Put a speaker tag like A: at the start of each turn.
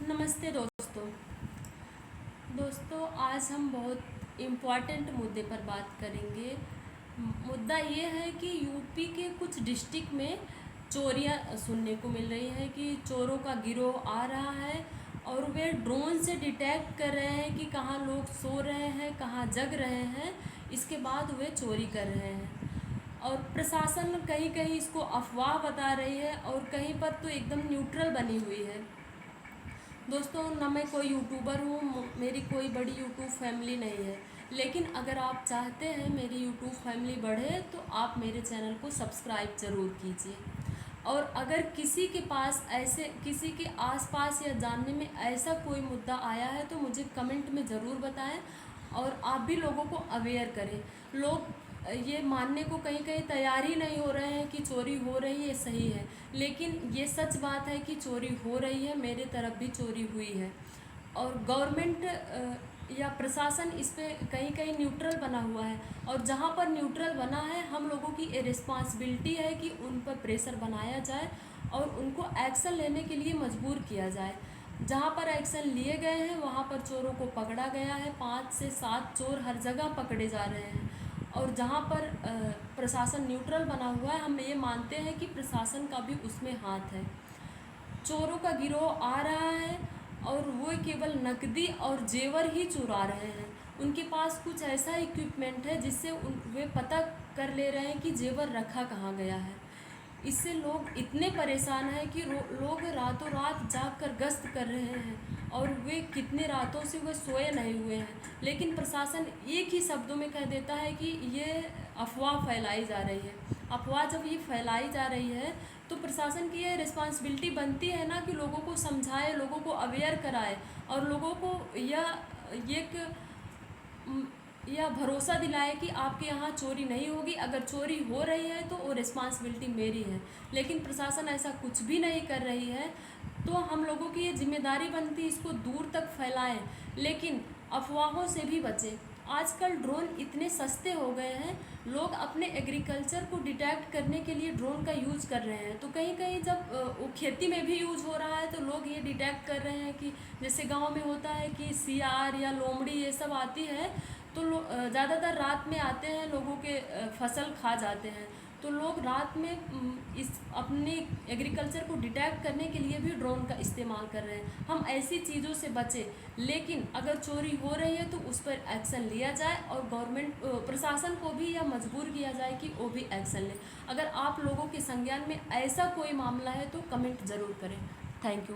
A: नमस्ते दोस्तों। आज हम बहुत इम्पॉर्टेंट मुद्दे पर बात करेंगे। मुद्दा ये है कि यूपी के कुछ डिस्ट्रिक्ट में चोरियां सुनने को मिल रही है कि चोरों का गिरोह आ रहा है और वे ड्रोन से डिटेक्ट कर रहे हैं कि कहाँ लोग सो रहे हैं, कहाँ जग रहे हैं, इसके बाद वे चोरी कर रहे हैं। और प्रशासन कहीं कहीं इसको अफवाह बता रही है और कहीं पर तो एकदम न्यूट्रल बनी हुई है। दोस्तों, ना मैं कोई यूट्यूबर हूँ, मेरी कोई बड़ी यूट्यूब फैमिली नहीं है, लेकिन अगर आप चाहते हैं मेरी यूट्यूब फैमिली बढ़े तो आप मेरे चैनल को सब्सक्राइब ज़रूर कीजिए। और अगर किसी के पास ऐसे किसी के आसपास या जानने में ऐसा कोई मुद्दा आया है तो मुझे कमेंट में ज़रूर बताएं और आप भी लोगों को अवेयर करें। लोग ये मानने को कहीं कहीं तैयार ही नहीं हो रहे हैं कि चोरी हो रही है, सही है, लेकिन ये सच बात है कि चोरी हो रही है। मेरे तरफ भी चोरी हुई है और गवर्नमेंट या प्रशासन इस पे कहीं कहीं न्यूट्रल बना हुआ है और जहाँ पर न्यूट्रल बना है हम लोगों की ये रिस्पॉन्सिबिलिटी है कि उन पर प्रेशर बनाया जाए और उनको एक्शन लेने के लिए मजबूर किया जाए। जहाँ पर एक्शन लिए गए हैं वहाँ पर चोरों को पकड़ा गया है। 5 से 7 चोर हर जगह पकड़े जा रहे हैं और जहाँ पर प्रशासन न्यूट्रल बना हुआ है, हम ये मानते हैं कि प्रशासन का भी उसमें हाथ है। चोरों का गिरोह आ रहा है और वो केवल नकदी और जेवर ही चुरा रहे हैं। उनके पास कुछ ऐसा इक्विपमेंट है जिससे वे पता कर ले रहे हैं कि जेवर रखा कहाँ गया है। इससे लोग इतने परेशान हैं कि लोग रातों रात जाग कर गश्त कर रहे हैं और वे कितने रातों से वे सोए नहीं हुए हैं, लेकिन प्रशासन एक ही शब्दों में कह देता है कि ये अफवाह फैलाई जा रही है। अफवाह जब ये फैलाई जा रही है तो प्रशासन की ये रिस्पॉन्सिबिलिटी बनती है ना कि लोगों को समझाए, लोगों को अवेयर कराए और लोगों को यह भरोसा दिलाए कि आपके यहाँ चोरी नहीं होगी। अगर चोरी हो रही है तो वो रिस्पॉन्सिबिलिटी मेरी है, लेकिन प्रशासन ऐसा कुछ भी नहीं कर रही है। तो हम लोगों की ये जिम्मेदारी बनती है इसको दूर तक फैलाएं, लेकिन अफवाहों से भी बचें। आजकल ड्रोन इतने सस्ते हो गए हैं, लोग अपने एग्रीकल्चर को डिटेक्ट करने के लिए ड्रोन का यूज़ कर रहे हैं। तो कहीं कहीं जब वो खेती में भी यूज़ हो रहा है तो लोग ये डिटेक्ट कर रहे हैं कि जैसे गांव में होता है कि सियार या लोमड़ी ये सब आती है तो ज़्यादातर रात में आते हैं, लोगों के फसल खा जाते हैं। तो लोग रात में इस अपने एग्रीकल्चर को डिटेक्ट करने के लिए भी ड्रोन का इस्तेमाल कर रहे हैं। हम ऐसी चीज़ों से बचें, लेकिन अगर चोरी हो रही है तो उस पर एक्शन लिया जाए और गवर्नमेंट प्रशासन को भी यह मजबूर किया जाए कि वो भी एक्शन ले। अगर आप लोगों के संज्ञान में ऐसा कोई मामला है तो कमेंट ज़रूर करें। Thank you.